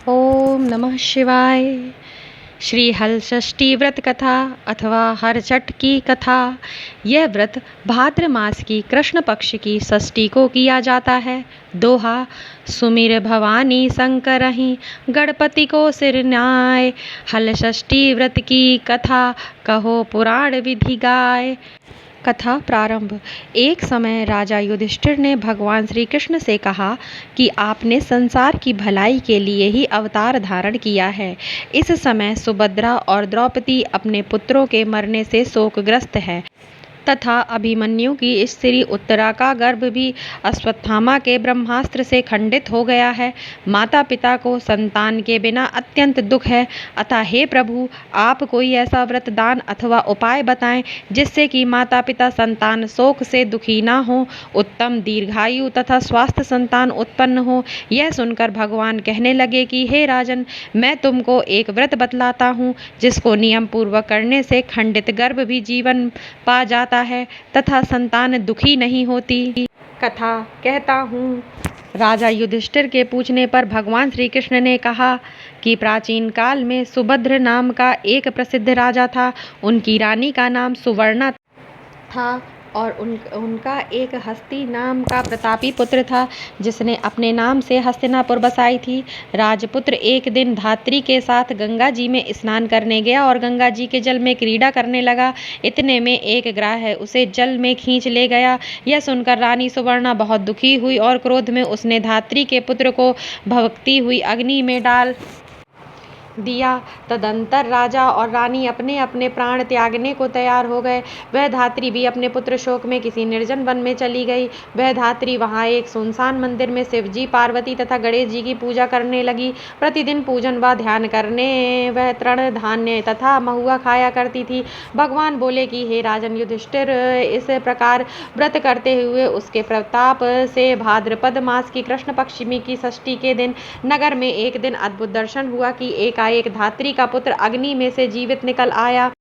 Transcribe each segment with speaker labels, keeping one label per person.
Speaker 1: ओम नमः शिवाय। श्री हलषष्ठी व्रत कथा अथवा हरछठ की कथा। यह व्रत भाद्र मास की कृष्ण पक्ष की षष्ठी को किया जाता है। दोहा। सुमिर भवानी शंकरहि गणपति को सिर न्याय। हलषष्ठी व्रत की कथा कहो पुराण विधि गाय। कथा प्रारंभ। एक समय राजा युधिष्ठिर ने भगवान श्री कृष्ण से कहा कि आपने संसार की भलाई के लिए ही अवतार धारण किया है। इस समय सुभद्रा और द्रौपदी अपने पुत्रों के मरने से शोकग्रस्त है तथा अभिमन्यु की स्त्री उत्तरा का गर्भ भी अश्वत्थामा के ब्रह्मास्त्र से खंडित हो गया है। माता पिता को संतान के बिना अत्यंत दुख है। अतः हे प्रभु, आप कोई ऐसा व्रत दान अथवा उपाय बताएं जिससे कि माता पिता संतान शोक से दुखी ना हो, उत्तम दीर्घायु तथा स्वास्थ्य संतान उत्पन्न हो। यह सुनकर भगवान कहने लगे कि हे राजन, मैं तुमको एक व्रत बतलाता हूँ जिसको नियम पूर्वक करने से खंडित गर्भ भी जीवन पा जाता है तथा संतान दुखी नहीं होती। कथा कहता हूँ। राजा युधिष्ठिर के पूछने पर भगवान श्री कृष्ण ने कहा कि प्राचीन काल में सुभद्र नाम का एक प्रसिद्ध राजा था। उनकी रानी का नाम सुवर्णा था और उनका एक हस्ती नाम का प्रतापी पुत्र था जिसने अपने नाम से हस्तिनापुर बसाई थी। राजपुत्र एक दिन धात्री के साथ गंगा जी में स्नान करने गया और गंगा जी के जल में क्रीड़ा करने लगा। इतने में एक ग्राह उसे जल में खींच ले गया। यह सुनकर रानी सुवर्णा बहुत दुखी हुई और क्रोध में उसने धात्री के पुत्र को भड़कती हुई अग्नि में डाल दिया। तदंतर राजा और रानी अपने अपने प्राण त्यागने को तैयार हो गए। वह धात्री भी अपने पुत्र शोक में किसी निर्जन वन में चली गई। वह धात्री वहां एक सुनसान मंदिर में शिव जी, पार्वती तथा गणेश जी की पूजा करने लगी। प्रतिदिन पूजन व ध्यान करने वह तृण धान्य तथा महुआ खाया करती थी। भगवान बोले कि हे राजन युधिष्ठिर, इस प्रकार व्रत करते हुए उसके प्रताप से भाद्रपद मास की कृष्ण पक्षमी की षष्ठी के दिन नगर में एक दिन अद्भुत दर्शन हुआ कि एक धात्री का पुत्र अग्नि में से जीवित निकल आया।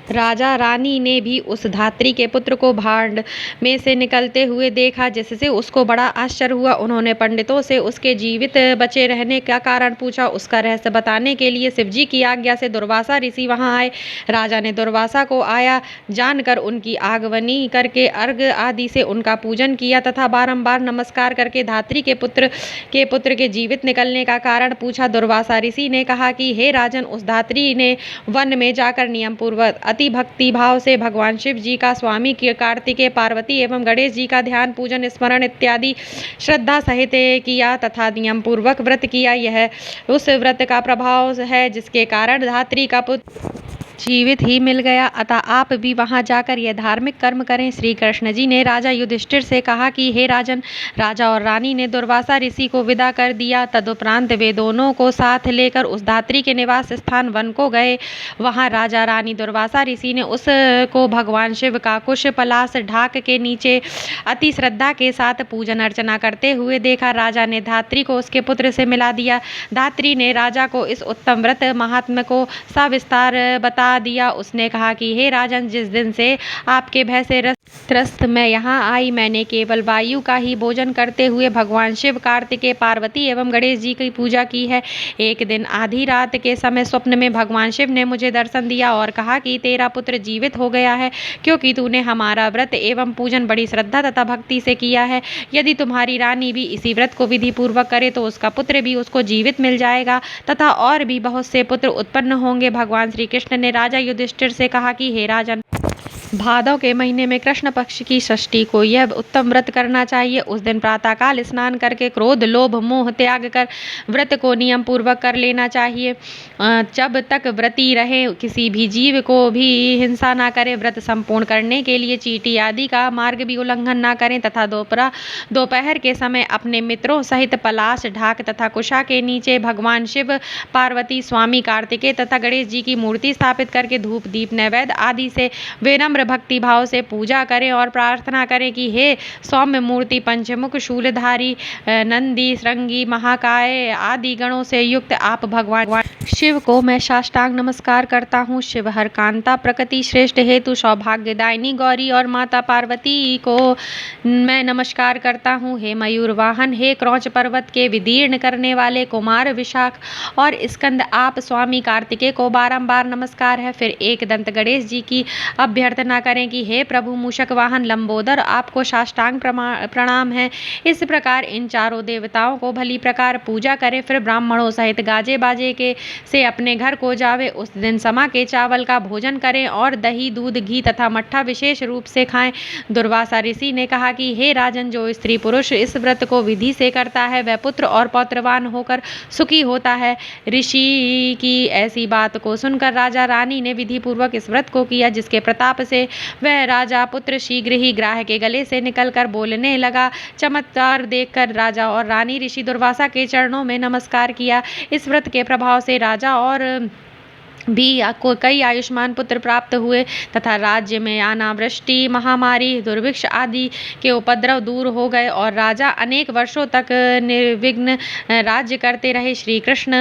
Speaker 1: राजा रानी ने भी उस धात्री के पुत्र को भांड में से निकलते हुए देखा, जिससे उसको बड़ा आश्चर्य हुआ। उन्होंने पंडितों से उसके जीवित बचे रहने का कारण पूछा। उसका रहस्य बताने के लिए शिवजी की आज्ञा से दुर्वासा ऋषि वहां आए। राजा ने दुर्वासा को आया जानकर उनकी आगमनी करके अर्घ आदि से उनका पूजन किया तथा बारंबार नमस्कार करके धात्री के पुत्र के जीवित निकलने का कारण पूछा। दुर्वासा ऋषि ने कहा कि हे राजन, उस धात्री ने वन में जाकर नियम पूर्वक अति भक्ति भाव से भगवान शिव जी का, स्वामी कार्तिकेय, पार्वती एवं गणेश जी का ध्यान, पूजन, स्मरण इत्यादि श्रद्धा सहित किया तथा नियम पूर्वक व्रत किया। यह उस व्रत का प्रभाव है जिसके कारण धात्री का पुत्र जीवित ही मिल गया। अतः आप भी वहां जाकर यह धार्मिक कर्म करें। श्री कृष्ण जी ने राजा युधिष्ठिर से कहा कि हे राजन, राजा और रानी ने दुर्वासा ऋषि को विदा कर दिया। तदुपरांत वे दोनों को साथ लेकर उस धात्री के निवास स्थान वन को गए। वहां राजा रानी दुर्वासा ऋषि ने उसको भगवान शिव का कुश पलाश ढाक के नीचे अति श्रद्धा के साथ पूजन अर्चना करते हुए देखा। राजा ने धात्री को उसके पुत्र से मिला दिया। धात्री ने राजा को इस उत्तम व्रत महात्म्य को सविस्तार बता दिया। उसने कहा कि हे राजन, जिस दिन से आपके भय से त्रस्त मैं यहाँ आई, मैंने केवल वायु का ही भोजन करते हुए भगवान शिव, कार्तिकेय, पार्वती एवं गणेश जी की पूजा की है। एक दिन आधी रात के समय स्वप्न में भगवान शिव ने मुझे दर्शन दिया और कहा कि तेरा पुत्र जीवित हो गया है, क्योंकि तूने हमारा व्रत एवं पूजन बड़ी श्रद्धा तथा भक्ति से किया है। यदि तुम्हारी रानी भी इसी व्रत को विधि पूर्वक करे तो उसका पुत्र भी उसको जीवित मिल जाएगा तथा और भी बहुत से पुत्र उत्पन्न होंगे। भगवान श्री कृष्ण ने राजा युधिष्ठिर से कहा कि हे राजन, भादव के महीने में कृष्ण पक्ष की षष्ठी को यह उत्तम व्रत करना चाहिए। उस दिन प्रातःकाल स्नान करके क्रोध, लोभ, मोह त्याग कर व्रत को नियम पूर्वक कर लेना चाहिए। जब तक व्रती रहे किसी भी जीव को भी हिंसा ना करें। व्रत संपूर्ण करने के लिए चींटी आदि का मार्ग भी उल्लंघन ना करें तथा दोपहर के समय अपने मित्रों सहित पलाश ढाक तथा कुशा के नीचे भगवान शिव, पार्वती, स्वामी कार्तिकेय तथा गणेश जी की मूर्ति स्थापित करके धूप, दीप, नैवेद्य आदि से विनम्र भक्ति भाव से पूजा करें और प्रार्थना करें कि हे सौम्य मूर्ति, पंचमुख, शूलधारी, नंदी, श्रृंगी, महाकाय आदि गणों से युक्त आप भगवान शिव को मैं साष्टांग नमस्कार करता हूँ। शिव हर कांता प्रकृति श्रेष्ठ हेतु सौभाग्यदायिनी गौरी और माता पार्वती को मैं नमस्कार करता हूँ। हे मयूर वाहन, हे क्रौच पर्वत के विदीर्ण करने वाले कुमार विशाख और स्कंद, आप स्वामी कार्तिकेय को बारंबार नमस्कार है। फिर एक दंत गणेश जी की अभ्यर्थना करें कि हे प्रभु मूषक वाहन लंबोदर, आपको साष्टांग प्रणाम है। इस प्रकार इन चारों देवताओं को भली प्रकार पूजा करें। फिर ब्राह्मणों सहित गाजे बाजे के से अपने घर को जावे। उस दिन समा के चावल का भोजन करें और दही, दूध, घी तथा मट्ठा विशेष रूप से खाएं। दुर्वासा ऋषि ने कहा कि हे राजन, जो स्त्री पुरुष इस व्रत को विधि से करता है वह पुत्र और पौत्रवान होकर सुखी होता है। ऋषि की ऐसी बात को सुनकर राजा रानी ने विधि पूर्वक इस व्रत को किया, जिसके प्रताप से वह राजा पुत्र शीघ्र ही ग्राह के गले से निकलकर बोलने लगा। चमत्कार देखकर राजा और रानी ऋषि दुर्वासा के चरणों में नमस्कार किया। इस व्रत के प्रभाव से राजा और भी कई आयुष्मान पुत्र प्राप्त हुए तथा राज्य में अनावृष्टि, महामारी, दुर्भिक्ष आदि के उपद्रव दूर हो गए और राजा अनेक वर्षों तक निर्विघ्न राज्य करते रहे। श्री कृष्ण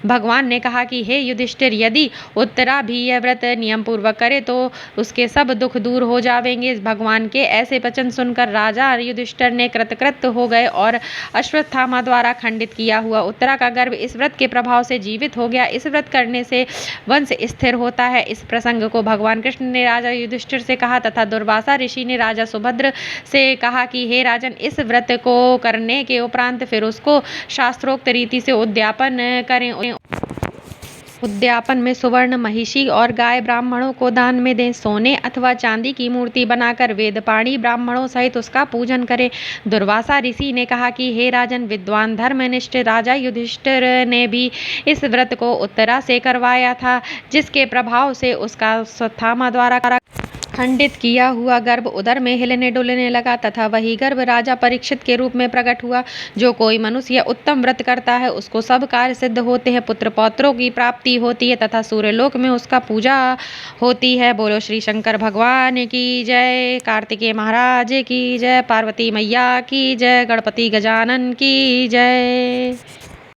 Speaker 1: भगवान ने कहा कि हे युधिष्ठिर, यदि उत्तरा भी यह व्रत नियम पूर्वक करे तो उसके सब दुख दूर हो जाएंगे। भगवान के ऐसे वचन सुनकर राजा युधिष्ठिर ने कृतकृत हो गए और अश्वत्थामा द्वारा खंडित किया हुआ उत्तरा का गर्भ इस व्रत के प्रभाव से जीवित हो गया। इस व्रत करने से वंश स्थिर होता है। इस प्रसंग को भगवान कृष्ण ने राजा युधिष्ठिर से कहा तथा दुर्वासा ऋषि ने राजा सुभद्र से कहा कि हे राजन, इस व्रत को करने के उपरांत फिर उसको शास्त्रोक्त रीति से उद्यापन करें। उद्यापन में सुवर्ण, महिषी और गाय ब्राह्मणों को दान में दें। सोने अथवा चांदी की मूर्ति बनाकर वेदपाणी ब्राह्मणों सहित उसका पूजन करें। दुर्वासा ऋषि ने कहा कि हे राजन, विद्वान धर्मनिष्ठ राजा युधिष्ठिर ने भी इस व्रत को उत्तरा से करवाया था, जिसके प्रभाव से उसका अश्वत्थामा द्वारा खंडित किया हुआ गर्भ उदर में हिलने डुलने लगा तथा वही गर्भ राजा परीक्षित के रूप में प्रकट हुआ। जो कोई मनुष्य उत्तम व्रत करता है उसको सब कार्य सिद्ध होते हैं, पुत्र पौत्रों की प्राप्ति होती है तथा सूर्यलोक में उसका पूजा होती है। बोलो श्री शंकर भगवान की जय, कार्तिकेय महाराज की जय, पार्वती मैया की जय, गणपति गजानन की जय।